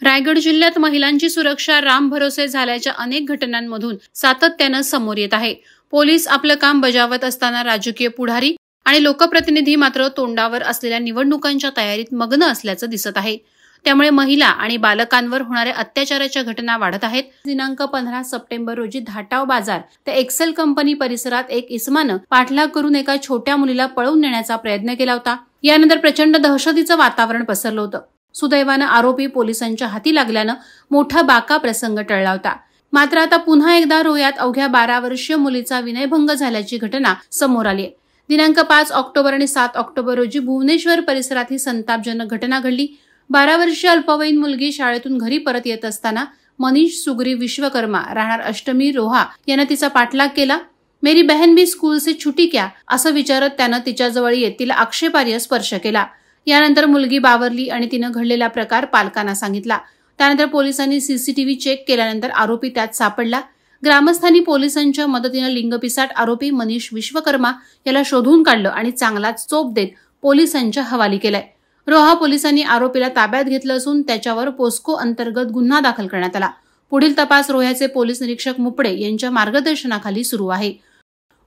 रायगड जिल्ह्यात महिलांची सुरक्षा रामभरोसे झाल्याच्या अनेक घटनांमधून सातत्याने समोर येत आहे। पोलीस आपलं काम बजावत असताना राजकीय पुढारी आणि लोकप्रतिनिधी मात्र तोंडावर असलेल्या निवडणुकांच्या तयारीत मग्न असल्याचं दिसत आहे। त्यामुळे महिला आणि बालकांवर होणाऱ्या अत्याचाराच्या घटना वाढत आहेत। दिनांक 15 सप्टेंबर रोजी धाटाव बाजार ते एक्सेल कंपनी परिसरात एक इसमानं पाठलाग करून एका छोट्या मुलीला पळवून नेण्याचा प्रयत्न केला होता। यानंतर प्रचंड दहशतीचं वातावरण पसरलं होतं। सुदैवानं आरोपी पोलिसांच्या हाती लागल्यानं मोठा बाका प्रसंग टळला होता। मात्र आता पुन्हा एकदा रोह्यात अवघ्या 12 वर्षीय मुलीचा विनयभंग झाल्याची घटना समोर आली आहे। दिनांक 5 ऑक्टोबर आणि 7 ऑक्टोबर रोजी भुवनेश्वर परिसरात ही संतापजनक घटना घडली। 12 वर्षीय अल्पवयीन मुलगी शाळेतून घरी परत येत असताना मनीष सुग्रीव विश्वकर्मा राहणार अष्टमी रोहा यानं तिचा पाठलाग केला। मेरी बहन भी स्कूल से छुट्टी क्या असं विचारत त्यानं तिच्याजवळ येत तिला आक्षेपार्ह स्पर्श केला। यानंतर मुलगी बावरली आणि तिनं घडलेला प्रकार पालकांना सांगितला। त्यानंतर पोलिसांनी सीसीटीव्ही चेक केल्यानंतर आरोपी त्यात सापडला। ग्रामस्थांनी पोलिसांच्या मदतीनं लिंगपिसाट आरोपी मनीष विश्वकर्मा याला शोधून काढलं आणि चांगलाच चोप देत पोलिसांच्या हवाली केलाय। रोहा पोलिसांनी आरोपीला ताब्यात घेतलं असून त्याच्यावर पोस्को अंतर्गत गुन्हा दाखल करण्यात आला। पुढील तपास रोह्याचे पोलीस निरीक्षक मुपडे यांच्या मार्गदर्शनाखाली सुरू आहे।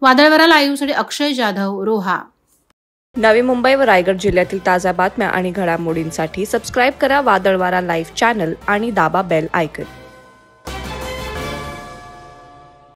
वादळवारा लाईव्हसाठी अक्षय जाधव, रोहा। नवी मुंबई व रायगड जिल्ह्यातील ताज्या बातम्या आणि घडामोडींसाठी सबस्क्राइब करा वादळवारा लाईव्ह चॅनल आणि दाबा बेल आयकॉन।